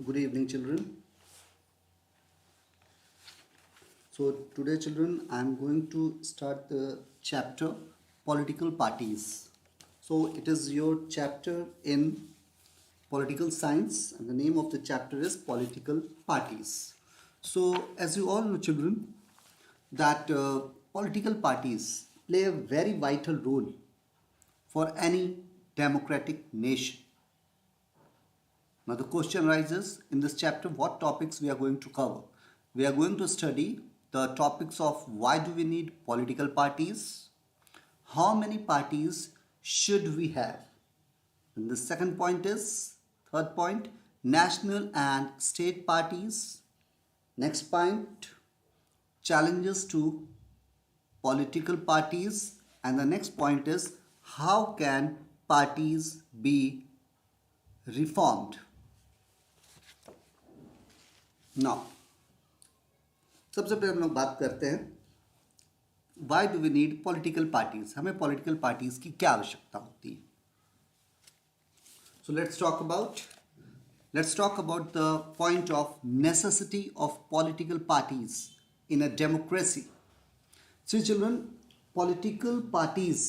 Good evening, children. So, today, children, I am going to start the chapter Political Parties. So, it is your chapter in political science, and the name of the chapter is Political Parties. So, as you all know, children, that political parties play a very vital role for any democratic nation. Now the question arises in this chapter what topics we are going to cover. We are going to study the topics of why do we need political parties, how many parties should we have, and the second point is, third point, national and state parties. Next point, challenges to political parties, and the next point is how can parties be reformed. Now सबसे पहले हम लोग बात करते हैं why do we need political parties, हमें political parties की क्या आवश्यकता होती है. So let's talk about the point of necessity of political parties in a democracy. See children, political parties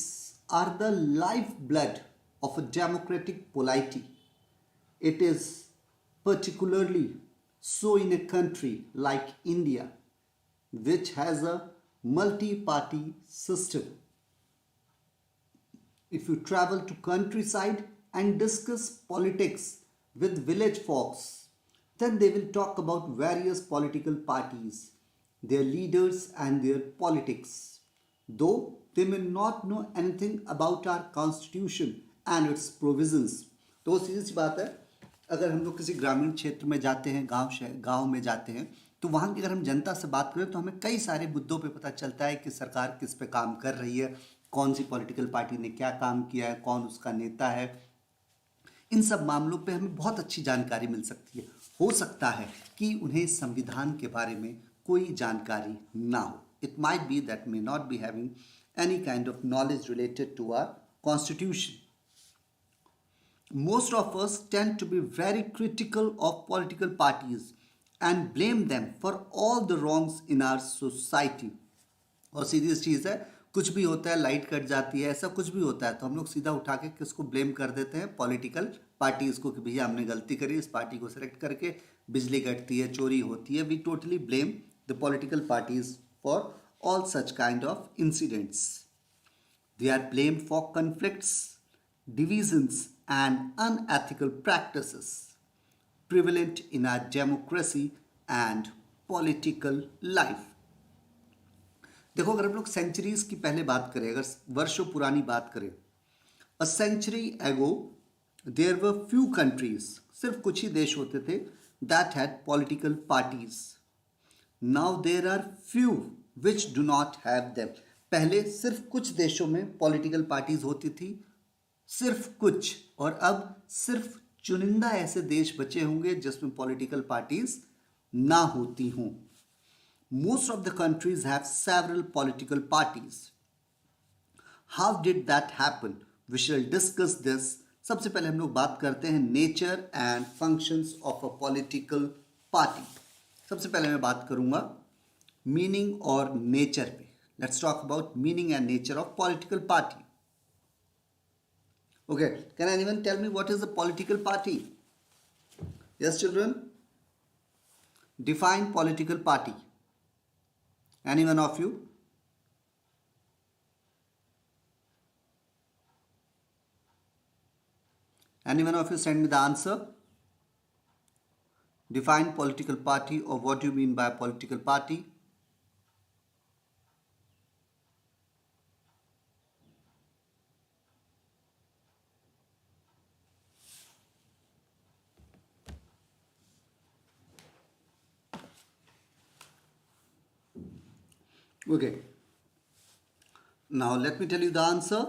are the life blood of a democratic polity. It is particularly so in a country like India, which has a multi-party system. If you travel to countryside and discuss politics with village folks, then they will talk about various political parties, their leaders and their politics, though they may not know anything about our constitution and its provisions. तो सीधी सी बात है, अगर हम लोग किसी ग्रामीण क्षेत्र में जाते हैं, गांव में जाते हैं, तो वहाँ की अगर हम जनता से बात करें तो हमें कई सारे मुद्दों पे पता चलता है कि सरकार किस पे काम कर रही है, कौन सी पॉलिटिकल पार्टी ने क्या काम किया है, कौन उसका नेता है. इन सब मामलों पे हमें बहुत अच्छी जानकारी मिल सकती है. हो सकता है कि उन्हें संविधान के बारे में कोई जानकारी ना हो. It might be that may not be having any kind of knowledge related to our constitution. Most of us tend to be very critical of political parties and blame them for all the wrongs in our society. और सीधी सी चीज़ है, कुछ भी होता है, light cut जाती है, ऐसा कुछ भी होता है तो हम लोग सीधा उठा के किसको ब्लेम कर देते हैं, पॉलिटिकल पार्टीज को, कि भैया हमने गलती करी, इस पार्टी को सेलेक्ट करके बिजली कटती है, चोरी होती है. We totally blame the political parties for all such kind of incidents. They are blamed for conflicts, divisions and unethical practices prevalent in our democracy and political life. देखो, अगर हम लोग सेंचुरीज की पहले बात करें, अगर वर्षों पुरानी बात करें, a century ago there were few countries, सिर्फ कुछ ही देश होते थे that had political parties. Now there are few which do not have them. पहले सिर्फ कुछ देशों में पॉलिटिकल पार्टीज होती थी, सिर्फ कुछ, और अब सिर्फ चुनिंदा ऐसे देश बचे होंगे जिसमें पॉलिटिकल पार्टीज ना होती हों. Most of the countries have several political parties. How did that happen? We shall discuss this. सबसे पहले हम लोग बात करते हैं nature and functions of a political party. सबसे पहले मैं बात करूंगा मीनिंग और नेचर पे. Let's talk about meaning and nature of political party. Okay, can anyone tell me what is a political party? Yes, children? Define political party. Anyone of you? Anyone of you send me the answer? Define political party, or what do you mean by political party? Okay, now let me tell you the answer.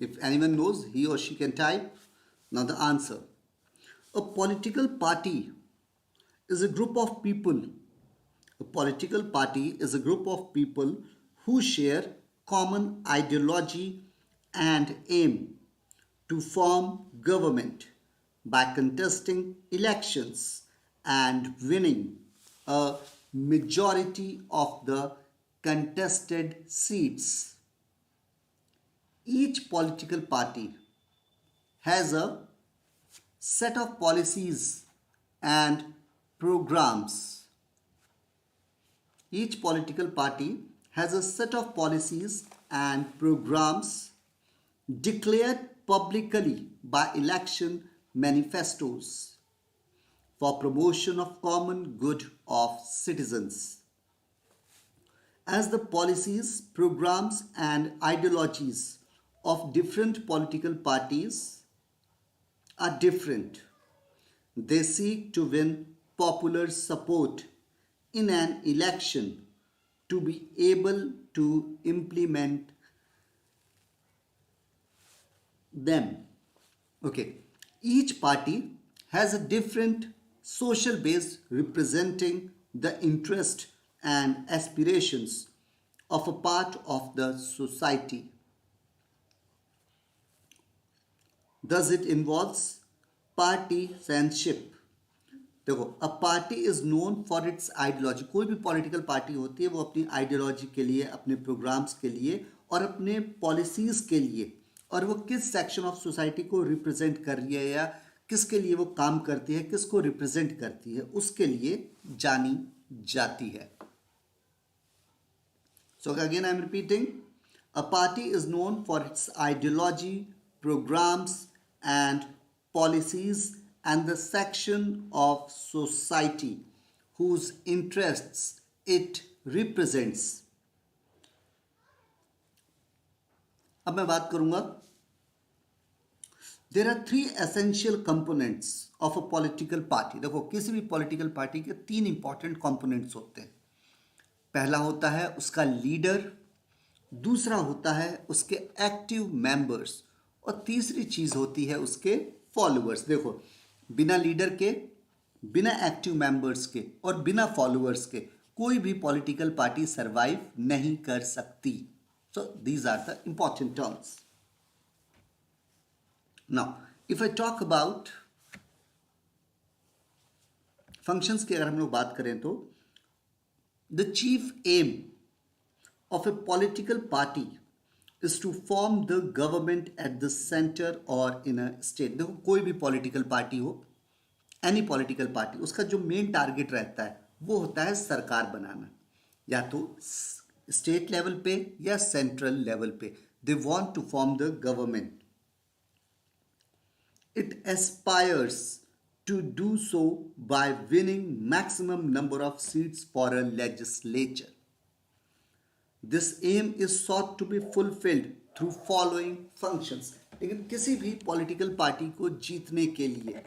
If anyone knows, he or she can type. Now the answer. A political party is a group of people. A political party is a group of people who share common ideology and aim to form government by contesting elections and winning a majority of the contested seats. Each political party has a set of policies and programs. Each political party has a set of policies and programs declared publicly by election manifestos for promotion of common good of citizens. As the policies, programs, and ideologies of different political parties are different, they seek to win popular support in an election to be able to implement them. Okay, each party has a different social base representing the interest and aspirations of a part of the society. Thus, it involves partisanship. देखो, a party is known for its ideology. कोई भी political party होती है वो अपनी ideology के लिए, अपने प्रोग्राम्स के लिए और अपने पॉलिसीज के लिए, और वो किस सेक्शन ऑफ सोसाइटी को रिप्रेजेंट कर रही है या किसके लिए वो काम करती है, किसको रिप्रेजेंट करती है, उसके लिए जानी जाती है. So again I am repeating, a party is known for its ideology, programs and policies and the section of society whose interests it represents. अब मैं बात करूंगा, there are three essential components of a political party. देखो, किसी भी political party के तीन important components होते हैं. पहला होता है उसका लीडर, दूसरा होता है उसके एक्टिव मेंबर्स और तीसरी चीज होती है उसके फॉलोअर्स. देखो, बिना लीडर के, बिना एक्टिव मेंबर्स के और बिना फॉलोअर्स के कोई भी पॉलिटिकल पार्टी सरवाइव नहीं कर सकती. So these are the important terms. Now if I talk about functions की अगर हम लोग बात करें तो the chief aim of a political party is to form the government at the center or in a state. देखो, कोई भी पॉलिटिकल पार्टी हो, एनी पॉलिटिकल पार्टी, उसका जो मेन टारगेट रहता है वो होता है सरकार बनाना, या तो स्टेट लेवल पे या सेंट्रल लेवल पे. They want to form the government. It aspires to do so by winning maximum number of seats for a legislature. This aim is sought to be fulfilled through following functions. लेकिन किसी भी political party को जीतने के लिए,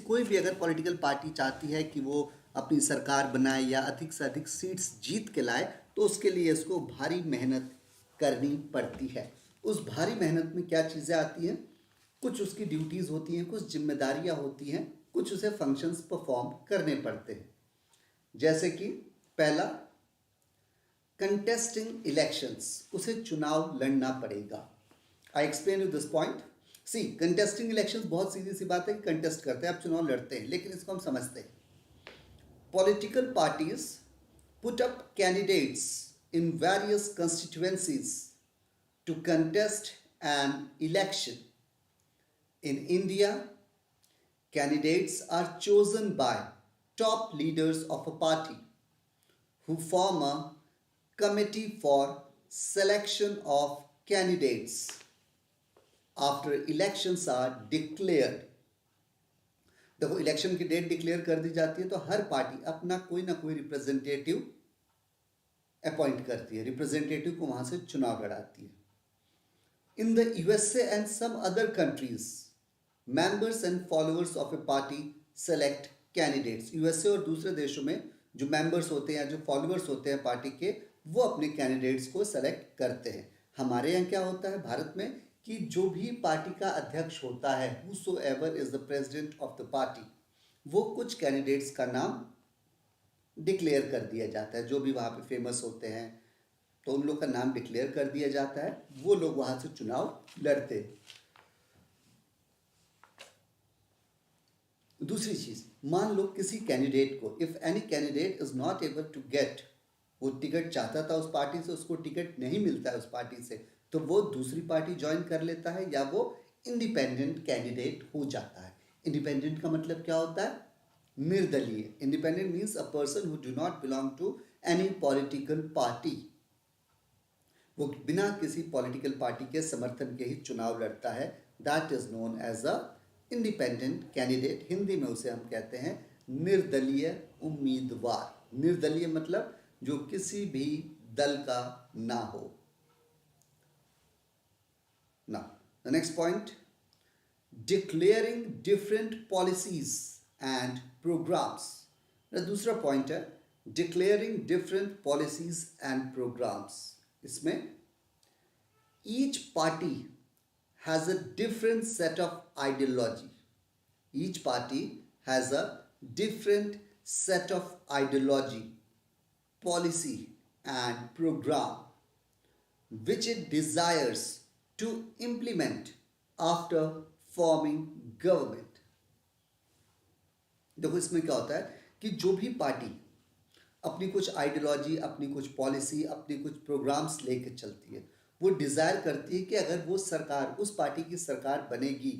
कोई भी अगर पॉलिटिकल पार्टी चाहती है कि वो अपनी सरकार बनाए या अधिक से अधिक सीट्स जीत के लाए, तो उसके लिए इसको भारी मेहनत करनी पड़ती है. उस भारी मेहनत में क्या चीज़ें आती हैं? कुछ उसकी ड्यूटीज़ होती हैं, कुछ जिम्मेदारियां होती हैं, कुछ उसे फंक्शंस परफॉर्म करने पड़ते हैं. जैसे कि पहला, कंटेस्टिंग इलेक्शंस, उसे चुनाव लड़ना पड़ेगा. I explain you this point. See, contesting elections, बहुत सीधी सी बात है कि कंटेस्ट करते हैं, आप चुनाव लड़ते हैं, लेकिन इसको हम समझते हैं. Political parties put up candidates in various constituencies to contest an election. In India, candidates are chosen by top leaders of a party who form a committee for selection of candidates after elections are declared. देखो, election की date declare कर दी जाती है तो हर party अपना कोई ना कोई रिप्रेजेंटेटिव अपॉइंट करती है, रिप्रेजेंटेटिव को वहां से चुनाव लड़ाती है. In the USA and some other countries, members and followers of a party select candidates. USA और दूसरे देशों में जो मेंबर्स होते हैं, जो फॉलोअर्स होते हैं पार्टी के, वो अपने कैंडिडेट्स को सेलेक्ट करते हैं. हमारे यहाँ क्या होता है भारत में कि जो भी पार्टी का अध्यक्ष होता है, whosoever is the president of the party, वो कुछ कैंडिडेट्स का नाम डिक्लेयर कर दिया जाता है. जो भी वहाँ पे फेमस होते हैं तो उन लोग का नाम डिक्लेयर कर दिया जाता है, वो लोग वहाँ से चुनाव लड़ते हैं. दूसरी चीज, मान लो किसी कैंडिडेट को, if any candidate is not able to get, वो टिकट चाहता था उस पार्टी से, उसको टिकट नहीं मिलता है उस पार्टी से, तो वो दूसरी पार्टी ज्वाइन कर लेता है या वो इंडिपेंडेंट कैंडिडेट हो जाता है। इंडिपेंडेंट का मतलब क्या होता है? निर्दलीय। Independent means a person who do not belong to any political party. वो बिना किसी पॉलिटिकल पार्टी के समर्थन के ही चुनाव लड़ता है। That is known as a independent candidate. Hindi में उसे हम कहते हैं निर्दलीय उम्मीदवार। निर्दलीय मतलब जो किसी भी दल का ना हो। ना the next point, declaring different policies and programmes. दूसरा पॉइंट है declaring different policies and programmes. इसमें each party has a different set of ideology. Each party has a different set of ideology, policy and program which it desires to implement after forming government. देखो इसमें क्या होता है कि जो भी party अपनी कुछ आइडियोलॉजी, अपनी कुछ पॉलिसी, अपनी कुछ प्रोग्राम्स लेकर चलती है, वो डिज़ायर करती है कि अगर वो सरकार, उस पार्टी की सरकार बनेगी,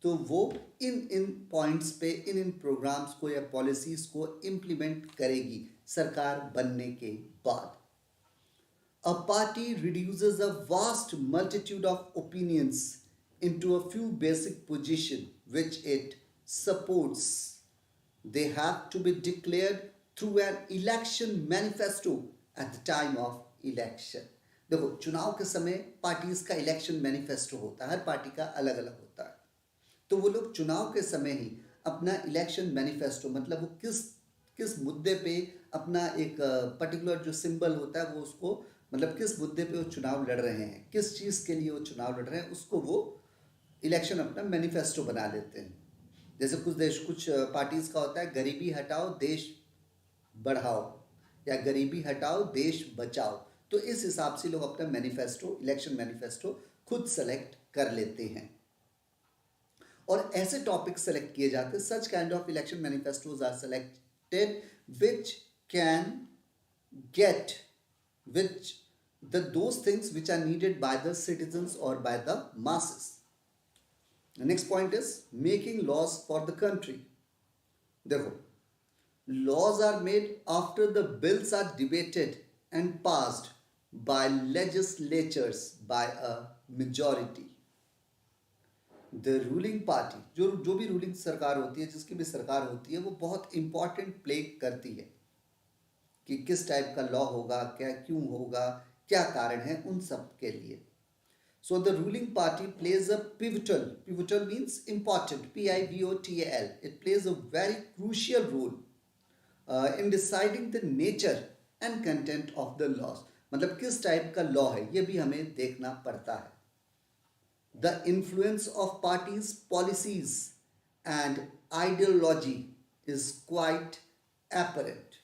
तो वो इन इन पॉइंट्स पे इन प्रोग्राम्स को या पॉलिसीज़ को इम्प्लीमेंट करेगी सरकार बनने के बाद। A party reduces a vast multitude of opinions into a few basic positions which it supports. They have to be declared through an election manifesto at the time of election. देखो चुनाव के समय parties का election manifesto होता है, हर party का अलग अलग होता है। तो वो लोग चुनाव के समय ही अपना इलेक्शन मैनिफेस्टो, मतलब वो किस किस मुद्दे पे अपना एक पर्टिकुलर जो सिंबल होता है वो उसको, मतलब किस मुद्दे पे वो चुनाव लड़ रहे हैं, किस चीज़ के लिए वो चुनाव लड़ रहे हैं, उसको वो इलेक्शन अपना मैनिफेस्टो बना लेते हैं। जैसे कुछ पार्टीज का होता है गरीबी हटाओ देश बढ़ाओ या गरीबी हटाओ देश बचाओ। तो इस हिसाब से लोग अपना मैनिफेस्टो, इलेक्शन मैनिफेस्टो खुद सेलेक्ट कर लेते हैं और ऐसे टॉपिक सेलेक्ट किए जाते हैं। Such kind of election manifestos are selected which can get which those things which are needed by the citizens or by the masses. The next point is making laws for the country. देखो, laws are made after the bills are debated and passed by legislatures by a majority. The ruling party, जो भी ruling सरकार होती है, जिसकी भी सरकार होती है, वो बहुत इंपॉर्टेंट प्ले करती है कि किस टाइप का लॉ होगा, क्या क्यों होगा, क्या कारण है, उन सब के लिए। So the ruling party plays a pivotal means important, pivotal. It plays a very crucial role in deciding the nature and content of the laws. मतलब किस टाइप का लॉ है ये भी हमें देखना पड़ता है। The influence of parties, policies and ideology is quite apparent.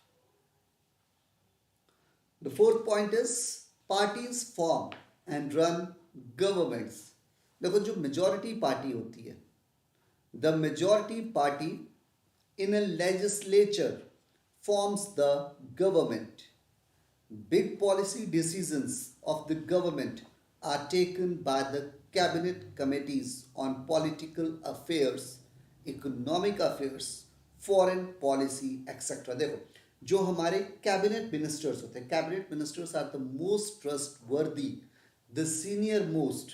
The fourth point is parties form and run governments. देखो जो मेजॉरिटी पार्टी होती है, the majority party in a legislature forms the government. Big policy decisions of the government are taken by the cabinet committees on political affairs, economic affairs, foreign policy, etc. देखो जो हमारे cabinet ministers होते हैं, cabinet ministers are the most trustworthy, the senior most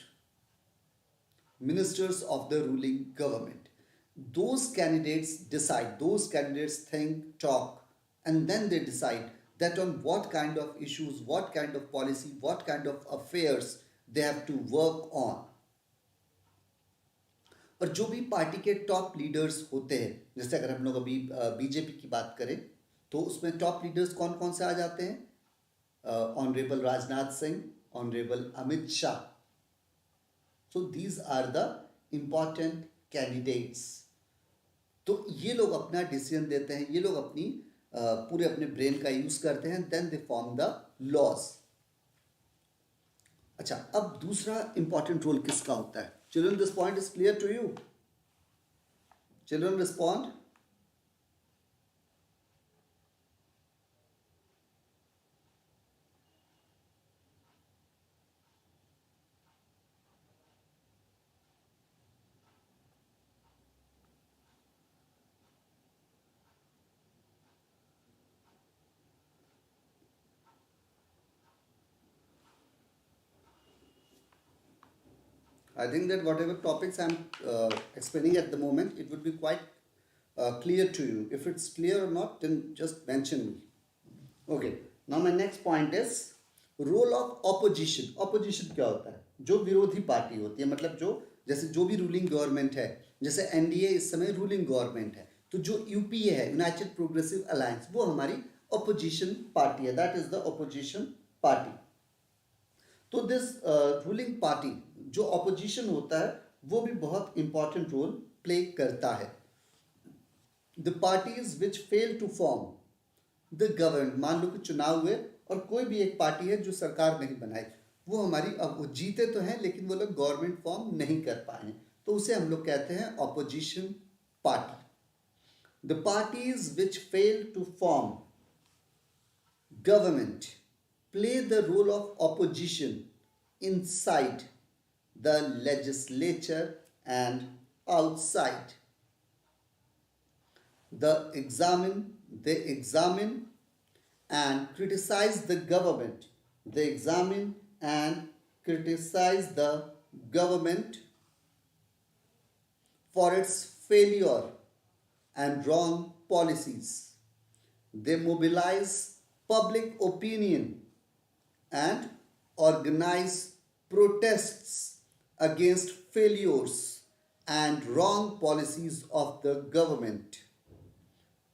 ministers of the ruling government. Those candidates think, talk, and then they decide that on what kind of issues, what kind of policy, what kind of affairs they have to work on. और जो भी party के top leaders होते हैं, जैसे अगर हम लोग अभी बीजेपी की बात करें तो उसमें टॉप लीडर्स कौन कौन से आ जाते हैं? Honourable Rajnath Singh, honourable Amit Shah. So these are the important candidates. तो ये लोग अपना डिसीजन देते हैं, ये लोग अपनी पूरे अपने ब्रेन का यूज करते हैं, then they form the laws. अच्छा, अब दूसरा इंपॉर्टेंट रोल किसका होता है? Children, this point is clear to you? Children respond. I think that whatever topics I'm explaining at the moment, it would be quite clear to you. If it's clear or not, then just mention me. Okay. Now my next point is role of opposition. Opposition क्या होता है? जो विरोधी party होती है, मतलब जो जैसे जो भी रूलिंग गवर्नमेंट है, जैसे एनडीए इस समय रूलिंग गवर्नमेंट है, तो जो यूपीए है, यूनाइटेड प्रोग्रेसिव अलायंस, वो हमारी opposition पार्टी है. That is the opposition party. तो दिस रूलिंग पार्टी जो ऑपोजिशन होता है वो भी बहुत इंपॉर्टेंट रोल प्ले करता है. The parties which fail to form the government, मान लो कि चुनाव हुए और कोई भी एक पार्टी है जो सरकार नहीं बनाई, वो हमारी, अब वो जीते तो हैं लेकिन वो लोग गवर्नमेंट फॉर्म नहीं कर पाए हैं, तो उसे हम लोग कहते हैं opposition party. The parties which fail to form government play the role of opposition inside the legislature and outside. They examine and criticize the government. They examine and criticize the government for its failure and wrong policies. They mobilize public opinion and organize protests against failures and wrong policies of the government.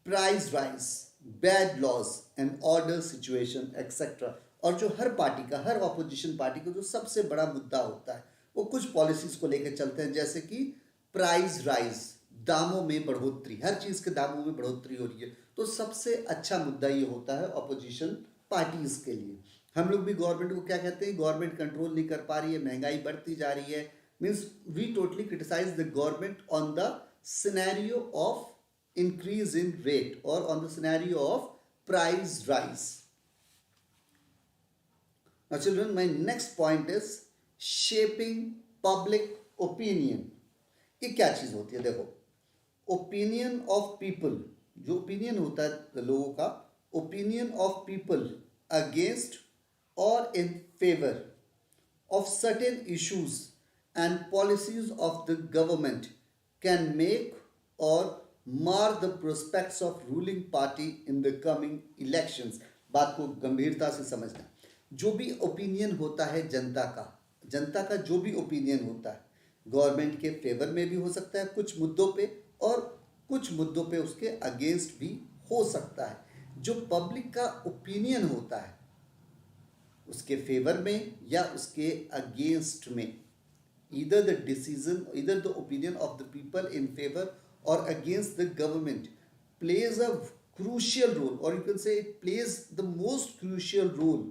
Price rise, bad laws and order situation etc. और जो हर party का, हर opposition party का जो सबसे बड़ा मुद्दा होता है वो कुछ पॉलिसीज को लेकर चलते हैं, जैसे कि प्राइस राइज, दामों में बढ़ोतरी, हर चीज़ के दामों में बढ़ोतरी हो रही है, तो सबसे अच्छा मुद्दा ये होता है ऑपोजिशन पार्टीज के लिए. हम लोग भी गवर्नमेंट को क्या कहते हैं, गवर्नमेंट कंट्रोल नहीं कर पा रही है, महंगाई बढ़ती जा रही है, means we totally criticise the government on the scenario of increase in rate or on the scenario of price rise. Now children, my next point is shaping public opinion. ये क्या चीज़ होती है? देखो, ओपिनियन ऑफ पीपल, जो opinion होता है लोगों का, ओपिनियन ऑफ पीपल अगेंस्ट और in favour of certain issues and policies of the government can make और मार the prospects of ruling party in the coming elections. बात को गंभीरता से समझना. जो भी ओपिनियन होता है जनता का जो भी ओपिनियन होता है, गवर्नमेंट के फेवर में भी हो सकता है कुछ मुद्दों पे, और कुछ मुद्दों पे उसके अगेंस्ट भी हो सकता है. जो पब्लिक का ओपिनियन होता है उसके फेवर में या उसके अगेंस्ट में, either the opinion of the people in favor or against the government plays a crucial role, or you can say it plays the most crucial role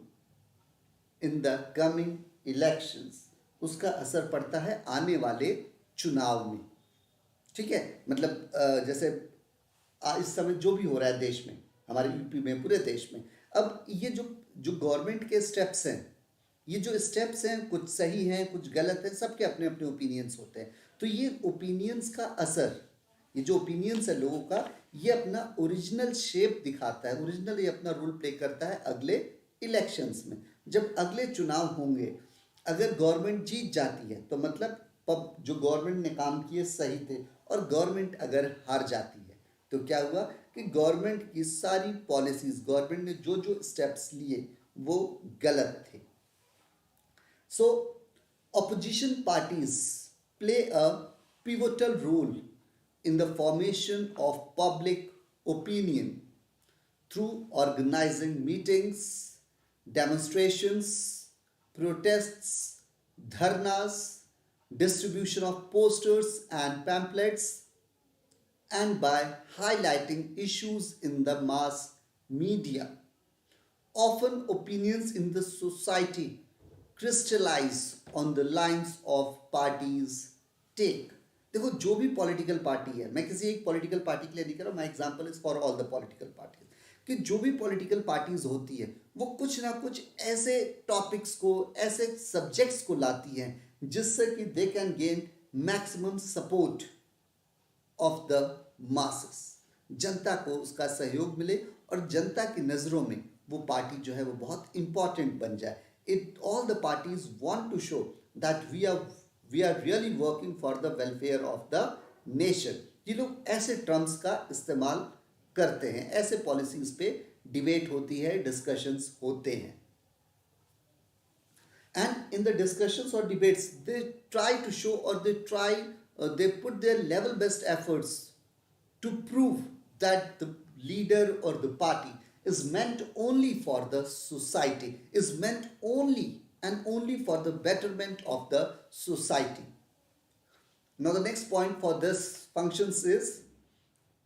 in the coming elections. उसका असर पड़ता है आने वाले चुनाव में. ठीक है, मतलब जैसे इस समय जो भी हो रहा है देश में, हमारे यूपी में, पूरे देश में, अब ये जो गवर्नमेंट के स्टेप्स हैं, ये जो स्टेप्स हैं कुछ सही हैं कुछ गलत हैं, सबके अपने अपने ओपिनियंस होते हैं. तो ये ओपिनियंस का असर, ये जो ओपिनियंस है लोगों का, ये अपना ओरिजिनल शेप दिखाता है, ओरिजिनल ये अपना रोल प्ले करता है अगले इलेक्शंस में. जब अगले चुनाव होंगे, अगर गवर्नमेंट जीत जाती है तो मतलब जो गवर्नमेंट ने काम किए सही थे, और गवर्नमेंट अगर हार जाती है तो क्या हुआ कि गवर्नमेंट की सारी पॉलिसीज, गवर्नमेंट ने जो जो स्टेप्स लिए वो गलत थे. So opposition parties play a pivotal role in the formation of public opinion through organizing meetings, demonstrations, protests, dharnas, distribution of posters and pamphlets, and by highlighting issues in the mass media. Often opinions in the society crystallize on the lines of parties take. देखो, जो भी political party है, मैं किसी एक political party के लिए नहीं कर रहा हूँ, my example is for all the political parties, कि जो भी पॉलिटिकल पार्टीज होती है वो कुछ ना कुछ ऐसे टॉपिक्स को, ऐसे सब्जेक्ट्स को लाती हैं जिससे कि they can gain maximum support of the masses, जनता को उसका सहयोग मिले और जनता की नज़रों में वो पार्टी जो है वो बहुत इंपॉर्टेंट बन जाए. It all the parties want to show that we are we are really working for the welfare of the nation. ये लोग ऐसे टर्म्स का इस्तेमाल करते हैं, ऐसे पॉलिसीज पे डिबेट होती है, डिस्कशंस होते हैं। And in the discussions or debates, they try to show, or they put their level best efforts to prove that the leader or the party is meant only for the society, is meant only and only for the betterment of the society. Now the next point for this functions is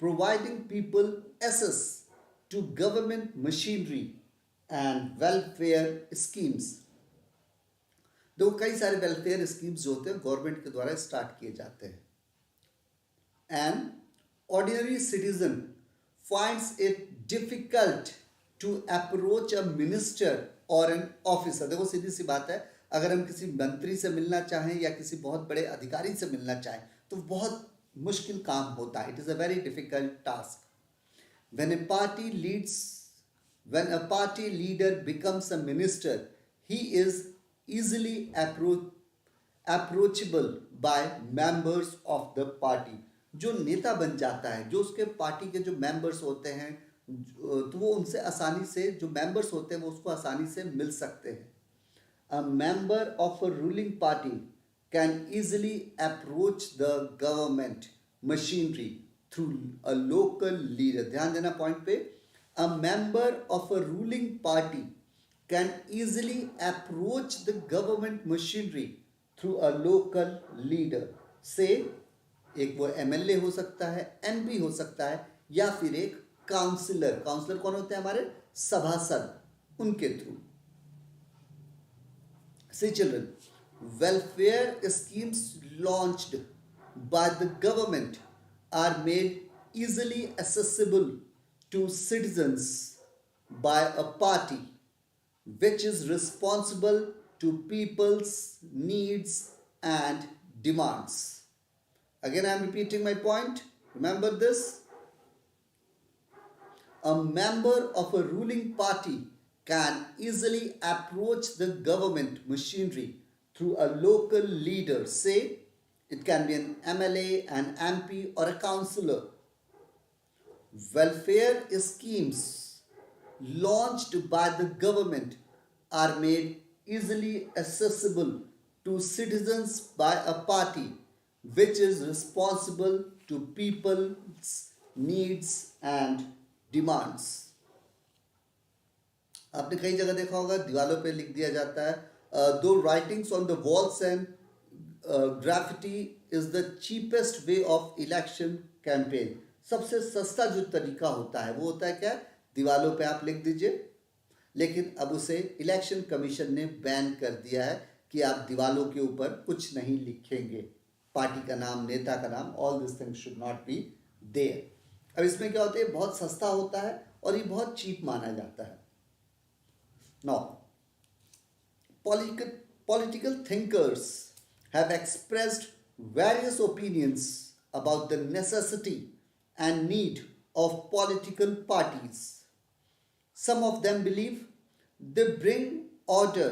providing people access to government machinery and welfare schemes. देखो कई सारे welfare schemes जो होते हैं government के द्वारा start किए जाते हैं। And ordinary citizen finds it difficult to approach a minister or an officer. देखो सीधी सी बात है, अगर हम किसी मंत्री से मिलना चाहें या किसी बहुत बड़े अधिकारी से मिलना चाहें तो बहुत मुश्किल काम होता है। It is a very difficult task. When a party leader becomes a minister, he is easily approachable by members of the party। जो नेता बन जाता है, जो उसके पार्टी के जो मेंबर्स होते हैं, तो वो उनसे आसानी से, जो मेंबर्स होते हैं वो उसको आसानी से मिल सकते हैं। A member of a ruling party can easily approach the government machinery through a local leader। ध्यान देना पॉइंट पे। A member of a ruling party can easily approach the government machinery through a local leader। से एक वो MLA हो सकता है, MP हो सकता है, या फिर एक काउंसलर। काउंसलर कौन होते हैं? हमारे सभासद, उनके through. See children, welfare schemes launched by the government are made easily accessible to citizens by a party which is responsible to people's needs and demands। Again, I am repeating my point. Remember this. A member of a ruling party can easily approach the government machinery through a local leader. Say, it can be an MLA, an MP, or a councillor. Welfare schemes launched by the government are made easily accessible to citizens by a party which is responsible to people's needs and demands। आपने कई जगह देखा होगा दीवारों पे लिख दिया जाता है, दो writings on the walls and graffiti is the cheapest way of election campaign. सबसे सस्ता जो तरीका होता है वो होता है क्या? दीवारों पे आप लिख दीजिए। लेकिन अब उसे इलेक्शन कमीशन ने बैन कर दिया है कि आप दीवारों के ऊपर कुछ नहीं लिखेंगे, पार्टी का नाम, नेता का नाम, all this things should not be there. अब इसमें क्या होता है? बहुत सस्ता होता है और ये बहुत चीप माना जाता है। Now, political thinkers have expressed various opinions about the necessity and need of political parties. Some of them believe they bring order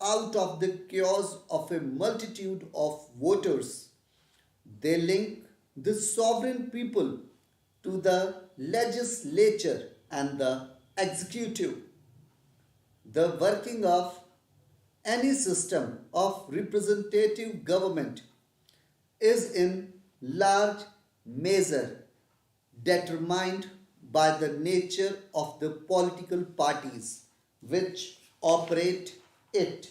out of the chaos of a multitude of voters. They link the sovereign people to the legislature and the executive. The working of any system of representative government is in large measure determined by the nature of the political parties which operate it।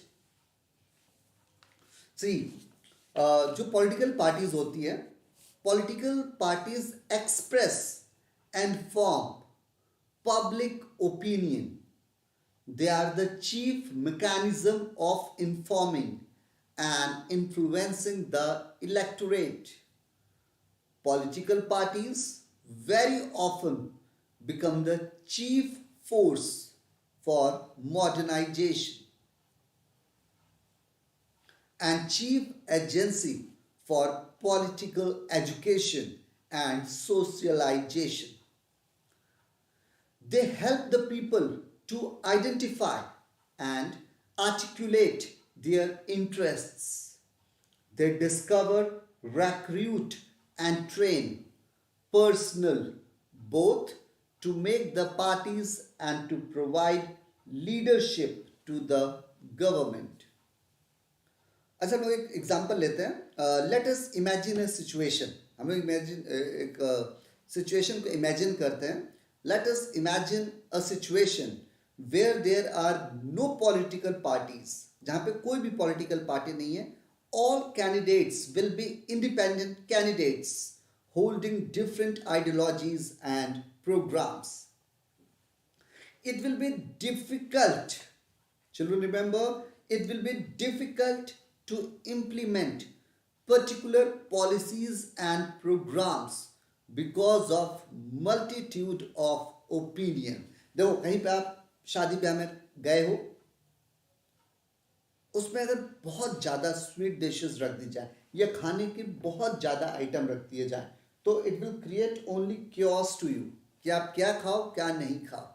See, जो political parties होती है, political parties express and form public opinion। They are the chief mechanism of informing and influencing the electorate। Political parties very often become the chief force for modernization and chief agency for political education and socialization। They help the people to identify and articulate their interests। they discover, recruit and train personnel both to make the parties and to provide leadership to the government. अच्छा हम लोग एक example लेते हैं. Let us imagine a situation. हम लोग imagine एक situation को इमेजिन करते हैं. Let us imagine a situation where there are no political parties, जहाँ पे कोई भी पॉलिटिकल पार्टी नहीं है. All candidates will be independent candidates holding different ideologies and programmes. It will be difficult, children remember, it will be difficult to implement particular policies and programs because of multitude of opinion. देखो कहीं पे आप शादी ब्याह में गए हो, उसमें अगर बहुत ज़्यादा स्वीट डिशेस रख दी जाए या खाने की बहुत ज़्यादा आइटम रख दिए जाए तो it will create only chaos to you कि आप क्या खाओ क्या नहीं खाओ.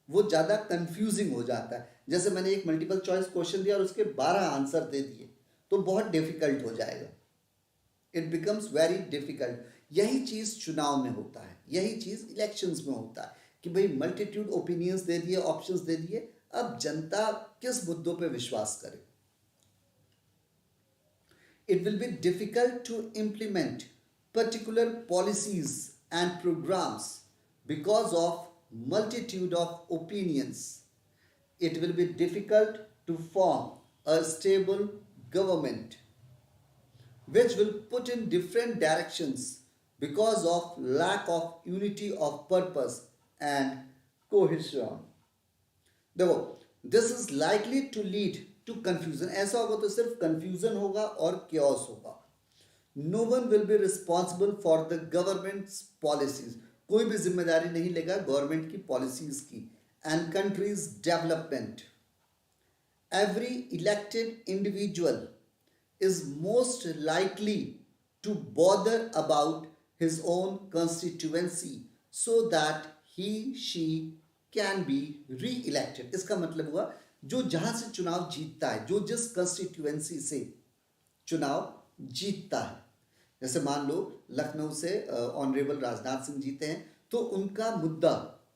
वो ज़्यादा कंफ्यूजिंग हो जाता है. जैसे मैंने एक मल्टीपल चॉइस क्वेश्चन दिया और उसके 12 आंसर दे दिए तो बहुत डिफिकल्ट हो जाएगा. It becomes very difficult. यही चीज़ चुनाव में होता है, यही चीज़ इलेक्शंस में होता है कि भाई मल्टीट्यूड ओपिनियंस दे दिए, ऑप्शंस दे दिए, अब जनता किस मुद्दों पे विश्वास करे. It will be difficult to implement particular policies and programs because of multitude of opinions. It will be difficult to form a stable government which will put in different directions because of lack of unity of purpose and cohesion. देखो, this is likely to lead to confusion. ऐसा होगा तो सिर्फ confusion होगा और chaos होगा. No one will be responsible for the government's policies. कोई भी जिम्मेदारी नहीं लेगा गवर्नमेंट की पॉलिसीज की. And country's development. Every elected individual is most likely to bother about his own constituency so that he she can be re-elected. इसका मतलब हुआ जो जहां से चुनाव जीतता है, जो जिस कंस्टिट्यूएंसी से चुनाव जीतता है, जैसे मान लो लखनऊ से ऑनरेबल राजनाथ सिंह जीते हैं तो उनका मुद्दा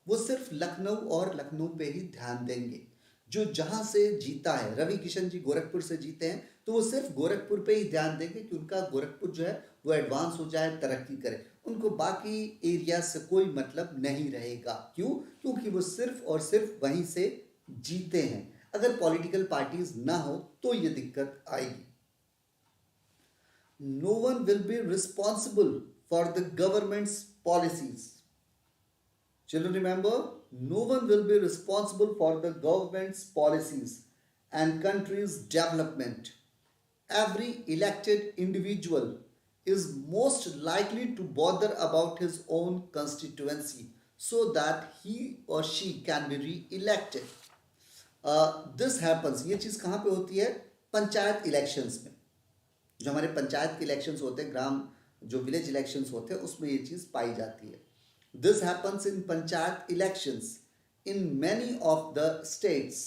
वो सिर्फ लखनऊ और लखनऊ पे ही ध्यान देंगे. जो जहां से जीता है, रवि किशन जी गोरखपुर से जीते हैं तो वो सिर्फ गोरखपुर पे ही ध्यान देंगे कि उनका गोरखपुर जो है वो एडवांस हो जाए, तरक्की करे. उनको बाकी एरिया से कोई मतलब नहीं रहेगा. क्यों? क्योंकि वो सिर्फ और सिर्फ वहीं से जीते हैं. अगर पॉलिटिकल पार्टीज ना हो तो ये दिक्कत आएगी. No one will be responsible for the government's policies. Children remember, no one will be responsible for the government's policies and country's development. Every elected individual is most likely to bother about his own constituency so that he or she can be re-elected. This happens, ये चीज़ कहाँ पे होती है? Panchayat elections में. जो हमारे पंचायत के elections होते हैं, ग्राम जो विलेज इलेक्शंस होते हैं, उसमें ये चीज़ पाई जाती है. This happens in panchayat elections in many of the states.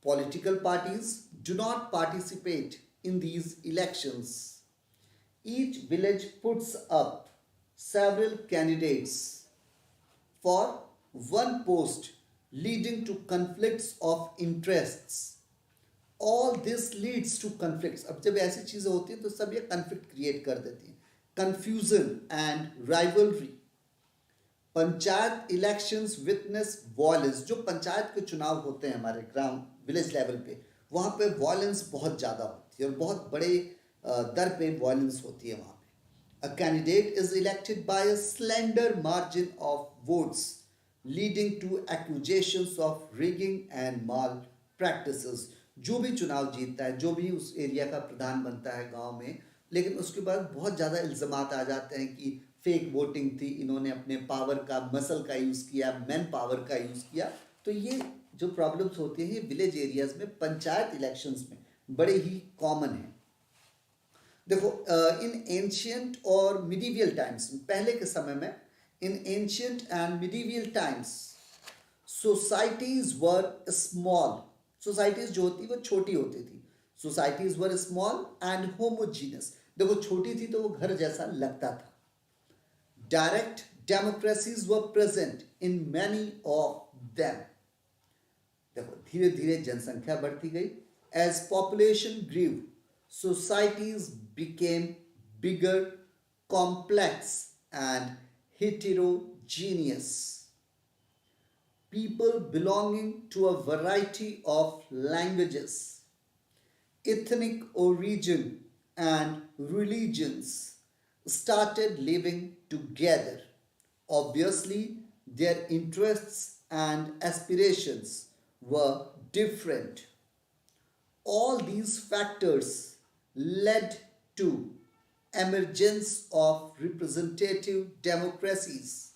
Political parties do not participate in these elections. Each village puts up several candidates for one post, leading to conflicts of interests. All this leads to conflicts. अब जब ऐसी चीज़ें होती हैं तो सब ये conflict create कर देती हैं. Confusion and rivalry. Panchayat elections witness violence. जो पंचायत के चुनाव होते हैं हमारे ग्राम विलेज लेवल पे, वहाँ पे वॉयलेंस बहुत ज़्यादा होती है और बहुत बड़े दर पे वॉयलेंस होती है वहाँ पे. A candidate is elected by a slender margin of votes leading to accusations of rigging and malpractices. जो भी चुनाव जीतता है, जो भी उस एरिया का प्रधान बनता है गांव में, लेकिन उसके बाद बहुत ज़्यादा इल्ज़ामात आ जाते हैं कि फेक वोटिंग थी, इन्होंने अपने पावर का मसल का यूज़ किया, मैन पावर का यूज़ किया. तो ये जो प्रॉब्लम्स होती हैं ये विलेज एरियाज़ में पंचायत इलेक्शंस में बड़े ही कॉमन है. देखो इन एंशियंट और मिडीवियल टाइम्स, पहले के समय में, in ancient and medieval times societies were small. Societies जो होती वो छोटी होती थी. Societies were small and homogeneous, देखो छोटी थी तो वो घर जैसा लगता था. Direct democracies were present in many of them. देखो धीरे धीरे जनसंख्या बढ़ती गई. As population grew, societies became bigger, complex and heterogeneous. People belonging to a variety of languages, ethnic origin and religions started living together. Obviously, their interests and aspirations were different. All these factors led to emergence of representative democracies.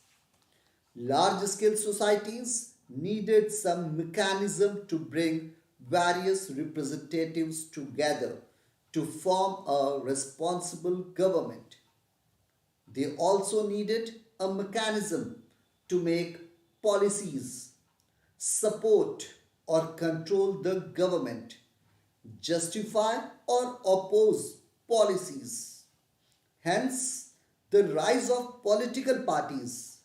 Large scale societies needed some mechanism to bring various representatives together to form a responsible government. They also needed a mechanism to make policies, support or control the government, justify or oppose policies. Hence, the rise of political parties.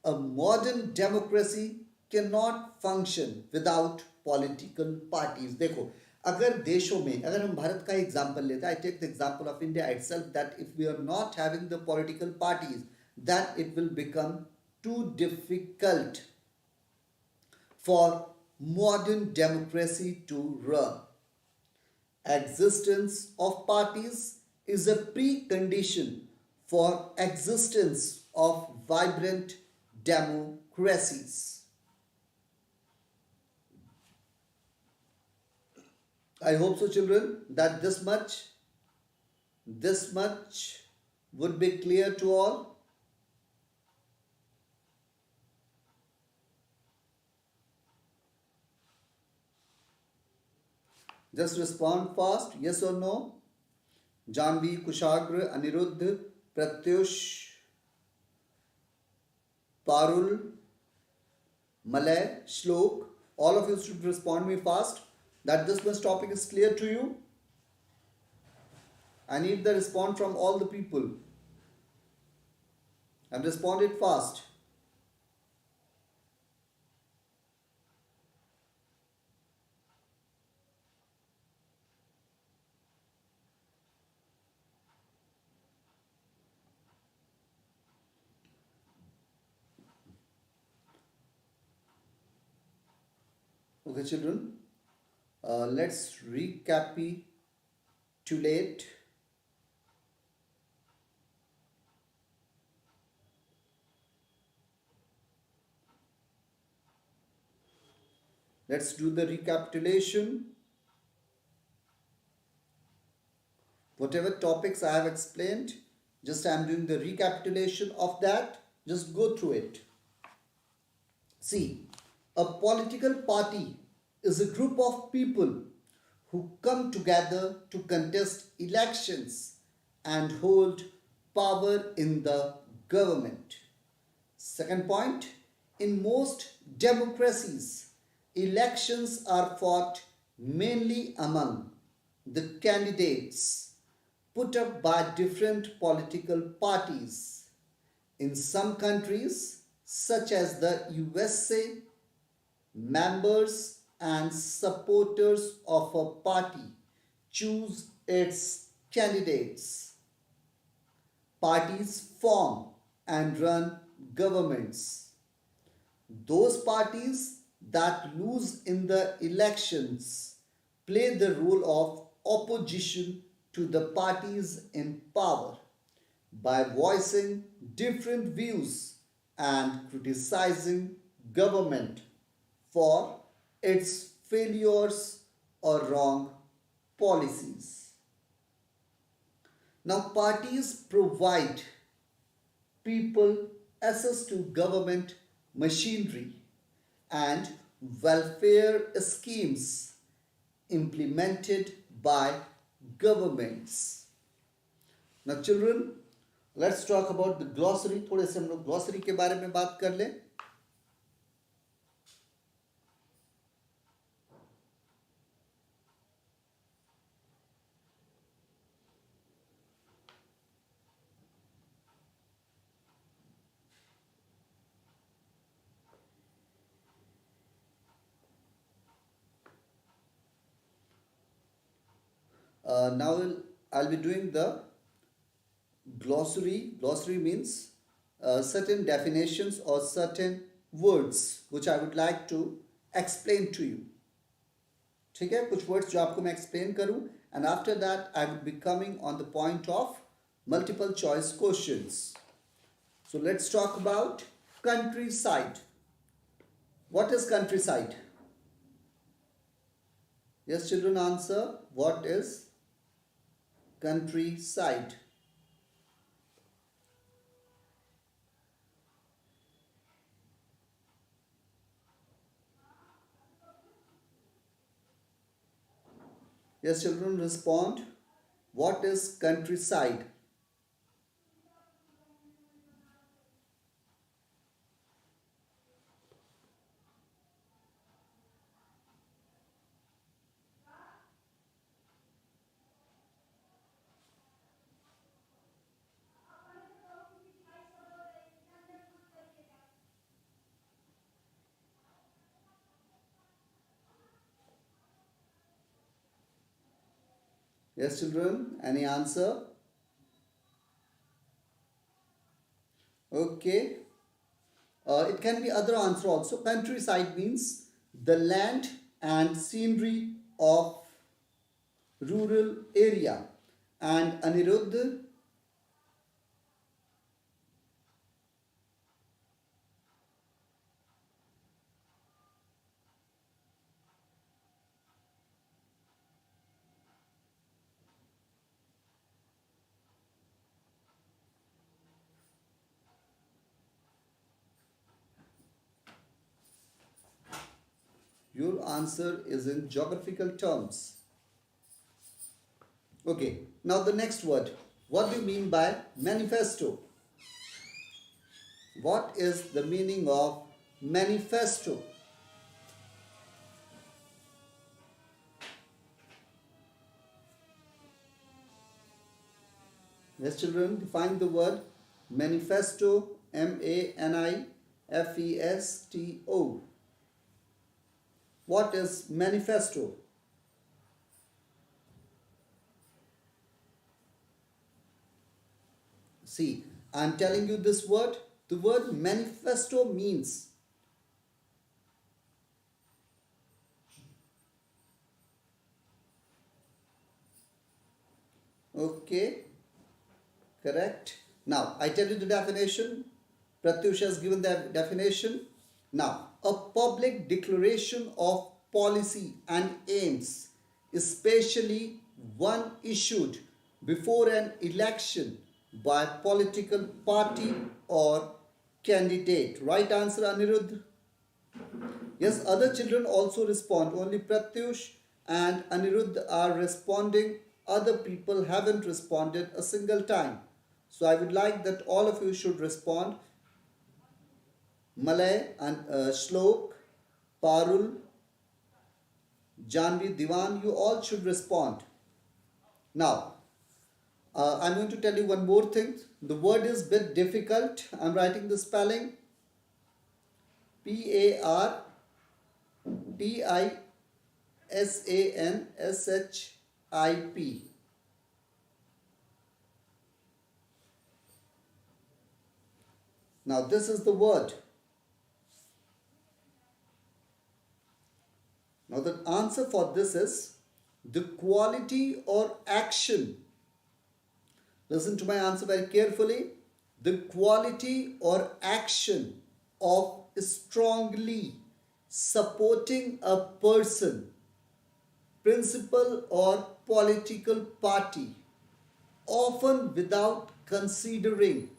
A modern democracy cannot function without political parties. देखो अगर देशों में, अगर हम भारत का example लेते हैं, I take the example of India itself, that if we are not having the political parties, then it will become too difficult for modern democracy to run. Existence of parties is a precondition for existence of vibrant democracies. I hope so, children, that this much would be clear to all. Just respond fast, yes or no. Janvi, Kushagra, Aniruddh, Pratyush, Parul, Malay, Shlok, all of you should respond me fast that this much topic is clear to you. I need the response from all the people. And respond it fast. Okay, children, let's recapitulate. Let's do the recapitulation. Whatever topics I have explained, just I am doing the recapitulation of that. Just go through it. See, a political party is a group of people who come together to contest elections and hold power in the government. Second point, in most democracies, elections are fought mainly among the candidates put up by different political parties. In some countries, such as the USA, members and supporters of a party choose its candidates. Parties form and run governments. Those parties that lose in the elections play the role of opposition to the parties in power by voicing different views and criticizing government for its failures or wrong policies. Now, parties provide people access to government machinery and welfare schemes implemented by governments. Now, children, let's talk about the glossary. थोड़े से हम लोग glossary के बारे में बात कर लें. I'll be doing the glossary. Glossary means certain definitions or certain words which I would like to explain to you. ठीक है, कुछ words जो आपको मैं explain करूं, and after that I will be coming on the point of multiple choice questions. So let's talk about countryside. What is countryside? Yes, children, answer. What is countryside? Yes, children, respond. What is countryside? Yes, children, any answer? Okay. It can be other answer also. Countryside means the land and scenery of rural area. And Anirudh, your answer is in geographical terms. Okay, now the next word. What do you mean by manifesto? What is the meaning of manifesto? Yes, children, define the word manifesto. manifesto. What is manifesto? See, I'm telling you this word. The word manifesto means okay, correct. Now, I tell you the definition. Pratyush has given the definition. Now, a public declaration of policy and aims, especially one issued before an election by a political party or candidate. Right answer, Anirudh? Yes, other children also respond. Only Pratyush and Anirudh are responding. Other people haven't responded a single time. So I would like that all of you should respond. Malay and Shlok, Parul, Janvi, Diwan, you all should respond. Now, I'm going to tell you one more thing. The word is a bit difficult. I'm writing the spelling. Partisanship. Now, this is the word. Now, the answer for this is the quality or action. Listen to my answer very carefully. The quality or action of strongly supporting a person, principle, or political party, often without considering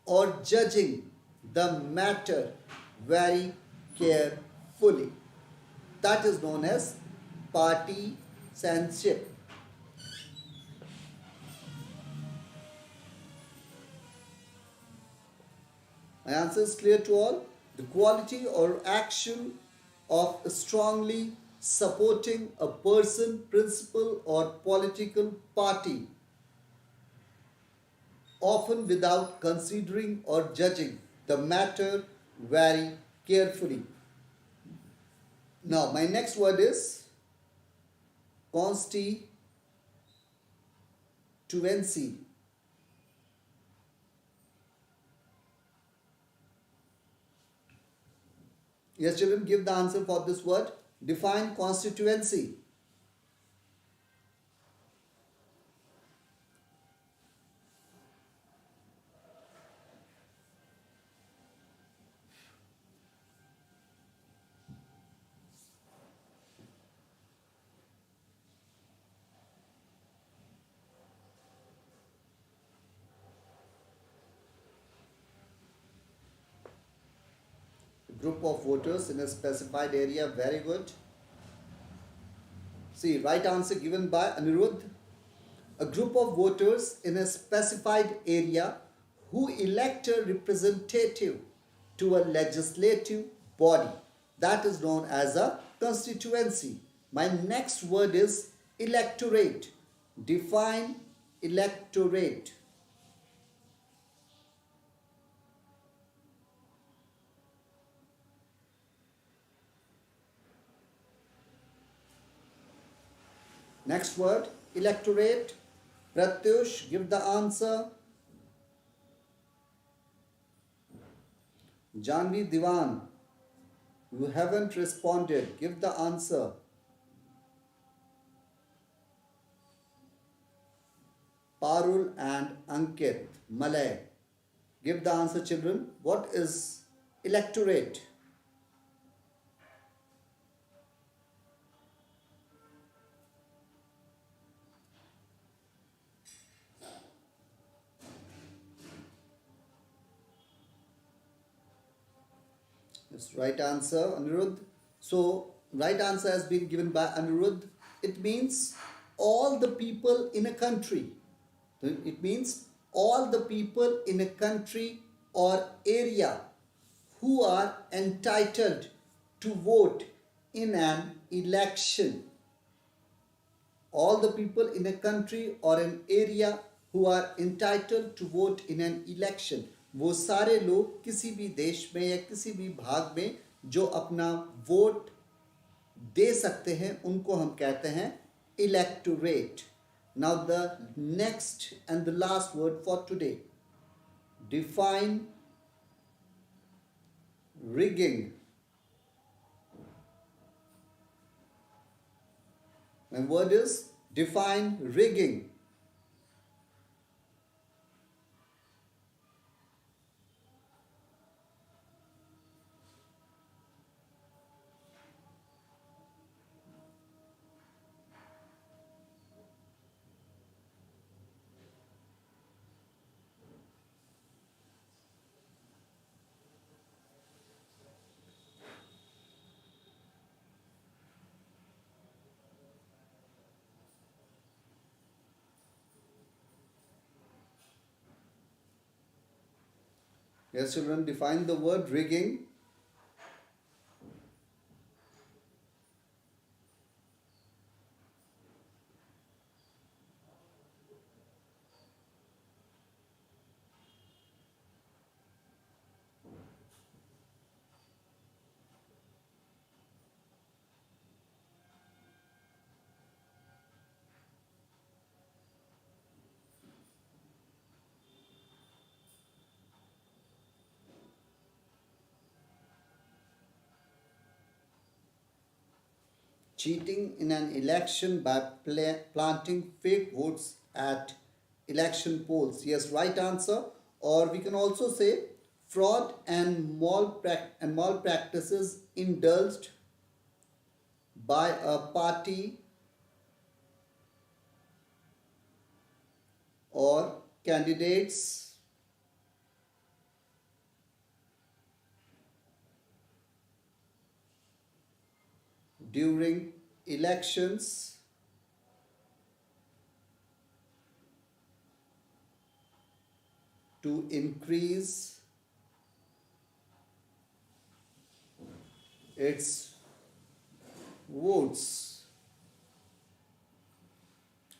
or judging the matter very carefully. That is known as partisanship. My answer is clear to all. The quality or action of strongly supporting a person, principle, or political party, often without considering or judging the matter very carefully. Now, my next word is constitution. Constituency. Yes, children, give the answer for this word. Define constituency. Group of voters in a specified area. Very good. See, right answer given by Anirudh. A group of voters in a specified area who elect a representative to a legislative body. That is known as a constituency. My next word is electorate. Define electorate. Next word, electorate. Pratyush, give the answer. Janvi Diwan, you haven't responded. Give the answer. Parul and Ankit, Malay. Give the answer, children. What is electorate? Yes, right answer, Anirudh. So, right answer has been given by Anirudh. It means all the people in a country. It means all the people in a country or area who are entitled to vote in an election. All the people in a country or an area who are entitled to vote in an election. वो सारे लोग किसी भी देश में या किसी भी भाग में जो अपना वोट दे सकते हैं उनको हम कहते हैं electorate. Now the next and the last word for today. Define rigging. My word is define rigging. Yes, children, define the word rigging. Cheating in an election by planting fake votes at election polls. Yes, right answer. Or we can also say fraud and malpractices indulged by a party or candidates during elections to increase its votes.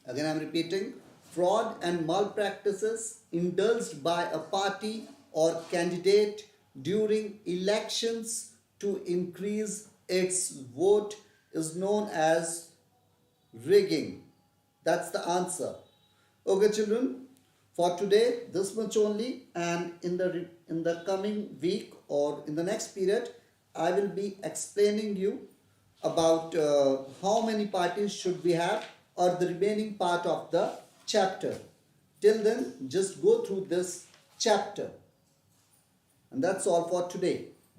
Again, I am repeating, fraud and malpractices indulged by a party or candidate during elections to increase its vote is known as rigging. That's the answer. Okay, children, for today this much only, and in the coming week or in the next period, I will be explaining you about how many parties should we have, or the remaining part of the chapter. Till then, just go through this chapter, and that's all for today.